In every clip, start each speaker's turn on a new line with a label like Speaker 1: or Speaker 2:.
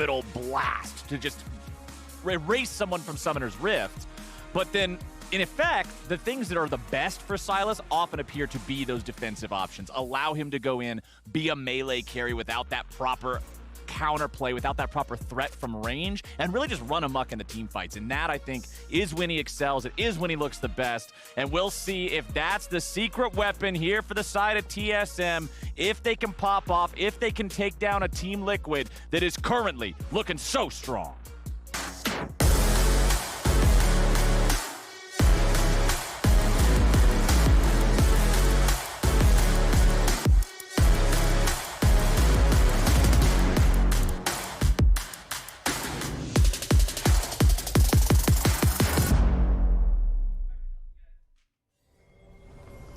Speaker 1: orbital blast to just erase someone from Summoner's Rift. But then, in effect, the things that are the best for Sylas often appear to be those defensive options. Allow him to go in, be a melee carry without that proper counterplay, without that proper threat from range, and really just run amok in the team fights. And that, I think, is when he excels. It is when he looks the best. And we'll see if that's the secret weapon here for the side of TSM, if they can pop off, if they can take down a Team Liquid that is currently looking so strong.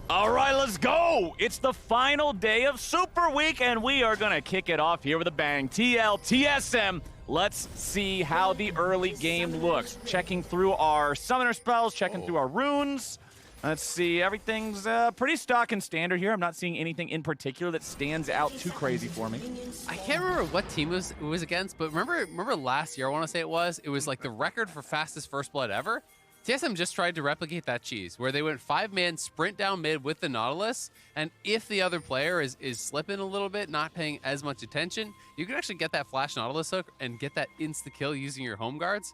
Speaker 1: All right, let's go. It's the final day of Super Week, and we are going to kick it off here with a bang. TSM, let's see how the early game looks. Checking through our summoner spells, checking through our runes. Let's see, everything's pretty stock and standard here. I'm not seeing anything in particular that stands out too crazy for me.
Speaker 2: I can't remember what team it was against, but remember last year, I want to say it was like the record for fastest first blood ever? TSM just tried to replicate that cheese, where they went 5-man sprint down mid with the Nautilus, and if the other player is slipping a little bit, not paying as much attention, you can actually get that flash Nautilus hook and get that insta-kill using your home guards.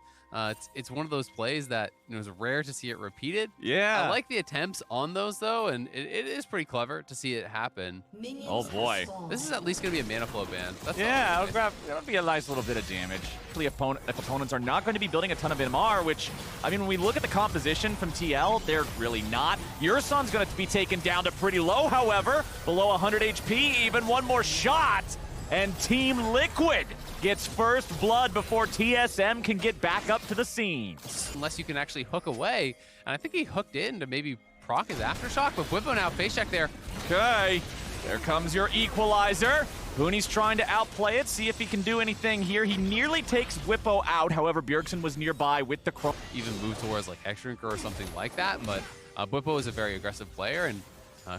Speaker 2: It's one of those plays that is rare to see it repeated.
Speaker 1: Yeah.
Speaker 2: I like the attempts on those, though, and it is pretty clever to see it happen.
Speaker 1: Oh, boy.
Speaker 2: This is at least going to be a mana flow ban.
Speaker 1: Yeah, that'll be a nice little bit of damage. If opponents are not going to be building a ton of MR, which, I mean, when we look at the composition from TL, they're really not. Yurson's going to be taken down to pretty low, however, below 100 HP, even one more shot, and Team Liquid gets first blood before TSM can get back up to the scene.
Speaker 2: Unless you can actually hook away, and I think he hooked in to maybe proc his Aftershock, but Bwipo now face check there.
Speaker 1: Okay, there comes your equalizer. Hooney's trying to outplay it, see if he can do anything here. He nearly takes Bwipo out, however, Bjergsen was nearby with the crow.
Speaker 2: Even move towards like X-Drinker or something like that, but Bwipo is a very aggressive player, and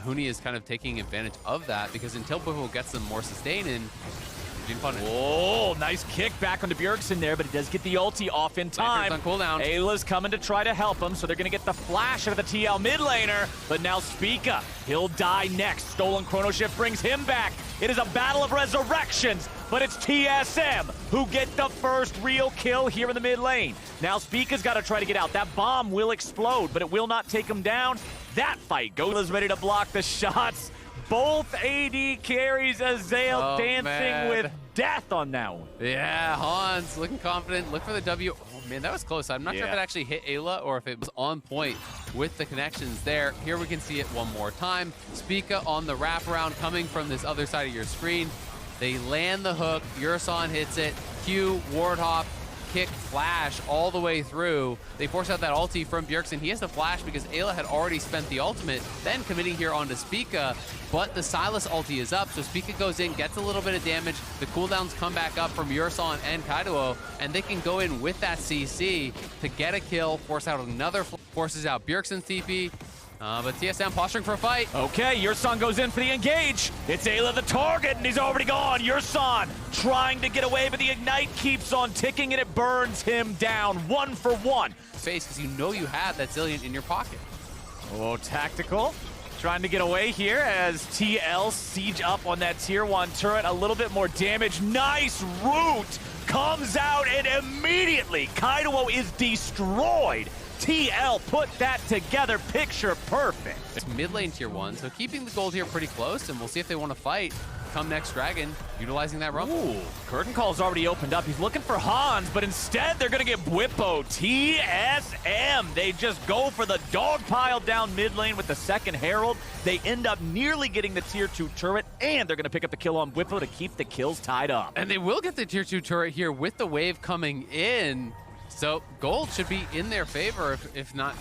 Speaker 2: Hooney is kind of taking advantage of that, because until Bwipo gets some more sustain in,
Speaker 1: oh, nice kick back onto Bjergsen there, but he does get the ulti off in time.
Speaker 2: On cooldown.
Speaker 1: Ayla's coming to try to help him, so they're going to get the flash out of the TL mid laner, but now Spica, he'll die next. Stolen Chrono Shift brings him back. It is a battle of resurrections, but it's TSM who get the first real kill here in the mid lane. Now Spica's got to try to get out. That bomb will explode, but it will not take him down. That fight, Gola's ready to block the shots. Both AD carries, Azael dancing with death on that one.
Speaker 2: Yeah, Hans looking confident. Look for the W. Oh, man, that was close. I'm not sure if it actually hit Ayla or if it was on point with the connections there. Here we can see it one more time. Spica on the wraparound coming from this other side of your screen. They land the hook. Yurson hits it. Q, ward hop, kick, flash all the way through. They force out that ulti from Bjergsen. He has the flash because Ayla had already spent the ultimate, then committing here onto Spica, but the Sylas ulti is up, so Spica goes in, gets a little bit of damage. The cooldowns come back up from Yurson and Kaido, and they can go in with that CC to get a kill, force out another, forces out Bjergsen's TP. But TSM posturing for a fight.
Speaker 1: Okay, Yurson goes in for the engage. It's Ayla the target, and he's already gone. Yurson trying to get away, but the ignite keeps on ticking, and it burns him down 1 for 1.
Speaker 2: Face, because you know you have that Zillion in your pocket.
Speaker 1: Oh, tactical. Trying to get away here as TL siege up on that tier 1 turret. A little bit more damage. Nice root comes out, and immediately Kaido is destroyed. TL put that together, picture perfect.
Speaker 2: It's mid lane tier 1, so keeping the gold here pretty close, and we'll see if they want to fight come next dragon, utilizing that rumble.
Speaker 1: Ooh, curtain call's already opened up. He's looking for Hans, but instead they're gonna get Bwipo. TSM, they just go for the dog pile down mid lane with the second Herald. They end up nearly getting the tier 2 turret, and they're gonna pick up the kill on Bwipo to keep the kills tied up.
Speaker 2: And they will get the tier 2 turret here with the wave coming in. So gold should be in their favor, if not,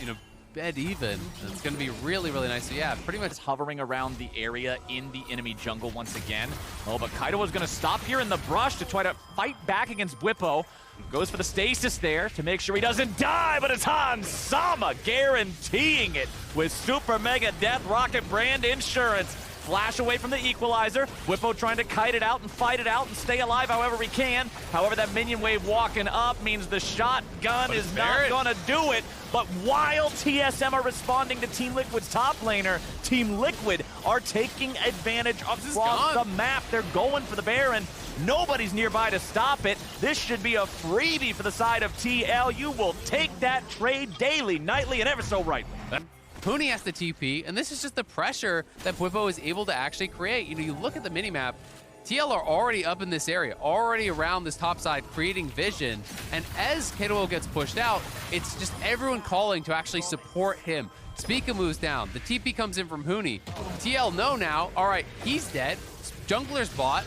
Speaker 2: dead even. It's going to be really, really nice. So yeah, pretty much
Speaker 1: hovering around the area in the enemy jungle once again. Oh, but Kaido is going to stop here in the brush to try to fight back against Bwipo. Goes for the stasis there to make sure he doesn't die, but it's Hans Sama guaranteeing it with Super Mega Death Rocket brand insurance. flash away from the equalizer. Whippo trying to kite it out and fight it out and stay alive however he can. However, that minion wave walking up means the shotgun is not gonna do it. But while TSM are responding to Team Liquid's top laner, Team Liquid are taking advantage across the map. They're going for the Baron. Nobody's nearby to stop it. This should be a freebie for the side of TL. You will take that trade daily, nightly, and ever so rightly.
Speaker 2: Huni has the TP, and this is just the pressure that Whippo is able to actually create. You know, you look at the minimap, TL are already up in this area, already around this top side, creating vision. And as K2O gets pushed out, it's just everyone calling to actually support him. Spica moves down. The TP comes in from Huni. TL know now, all right, he's dead. Jungler's bot.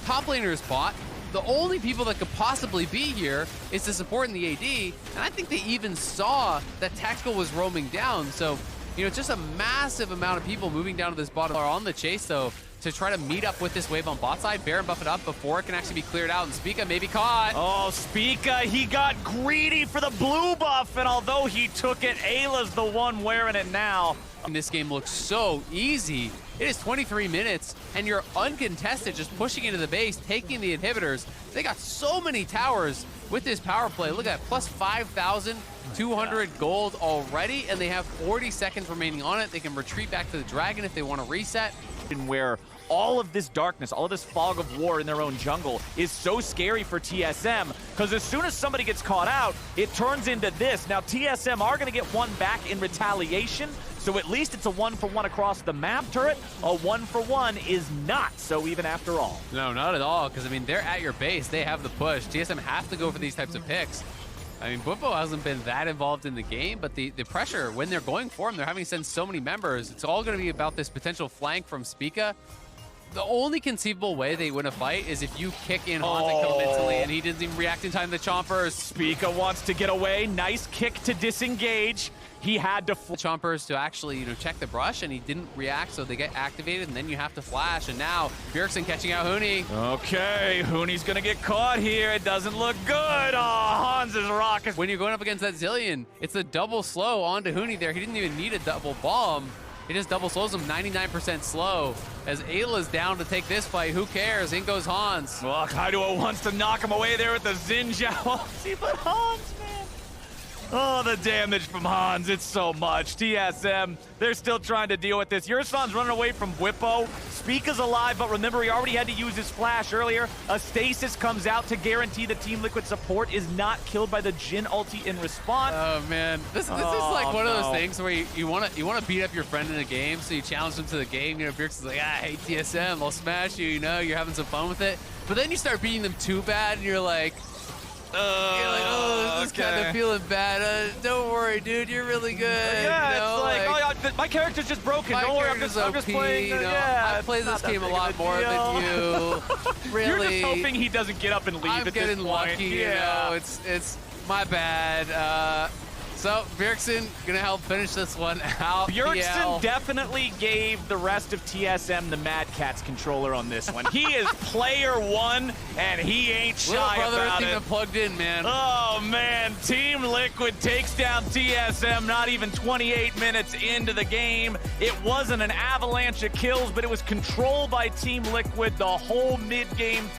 Speaker 2: Top laner's bot. The only people that could possibly be here is the support in the AD. And I think they even saw that Tactical was roaming down. So, you know, just a massive amount of people moving down to this bottom are on the chase, though, to try to meet up with this wave on bot side. Baron buff it up before it can actually be cleared out, and Spica may be caught.
Speaker 1: Oh, Spica, he got greedy for the blue buff, and although he took it, Ayla's the one wearing it now.
Speaker 2: This game looks so easy. It is 23 minutes, and you're uncontested, just pushing into the base, taking the inhibitors. They got so many towers with this power play. Look at plus 5,200 gold already, and they have 40 seconds remaining on it. They can retreat back to the dragon if they want to reset.
Speaker 1: Where all of this darkness, all of this fog of war in their own jungle is so scary for TSM, because as soon as somebody gets caught out, it turns into this. Now, TSM are going to get one back in retaliation, so at least it's a 1-for-1 across the map turret. A 1-for-1 is not so even after all.
Speaker 2: No, not at all, because, I mean, they're at your base. They have the push. TSM have to go for these types of picks. I mean, Whippo hasn't been that involved in the game, but the pressure, when they're going for him, they're having to send so many members. It's all going to be about this potential flank from Spica. The only conceivable way they win a fight is if you kick in Hans and kill him instantly, and he doesn't even react in time to the chompers.
Speaker 1: Spica wants to get away. Nice kick to disengage. He had to
Speaker 2: chompers to actually, you know, check the brush, and he didn't react, so they get activated, and then you have to flash. And now Bjergsen catching out Huni.
Speaker 1: Okay, Huni's gonna get caught here. It doesn't look good. Oh, Hans is rocking.
Speaker 2: When you're going up against that Zillion, it's a double slow onto Huni there. He didn't even need a double bomb. He just double slows him 99% slow. As Ayla's down to take this fight, who cares? In goes Hans.
Speaker 1: Well, Kaido wants to knock him away there with the Xinjiao. See, but Hans, man. Oh, the damage from Hans, it's so much. TSM, they're still trying to deal with this. Yursan's running away from Whippo. Spica's alive, but remember, he already had to use his flash earlier. A stasis comes out to guarantee the Team Liquid support is not killed by the Jhin ulti in response.
Speaker 2: Oh, man. This is like one of those things where you want to beat up your friend in a game, so you challenge them to the game. You know, Bjergsen's like, I hate TSM, I'll smash you, you know, you're having some fun with it. But then you start beating them too bad, and you're like, this is kind of feeling bad. Don't worry, dude. You're really good.
Speaker 1: Yeah,
Speaker 2: you know,
Speaker 1: it's like, oh, my character's just broken. Don't worry, I'm just playing.
Speaker 2: You know,
Speaker 1: yeah,
Speaker 2: I play this game a lot more than you. Really.
Speaker 1: You're just hoping he doesn't get up and leave
Speaker 2: I'm
Speaker 1: at this point.
Speaker 2: getting lucky, you know. It's my bad. So, Bjergsen gonna help finish this one out.
Speaker 1: Bjergsen definitely gave the rest of TSM the Mad Catz controller on this one. He is player one, and he ain't shy about it.
Speaker 2: Little brother plugged in, man.
Speaker 1: Oh, man. Team Liquid takes down TSM not even 28 minutes into the game. It wasn't an avalanche of kills, but it was controlled by Team Liquid the whole mid-game.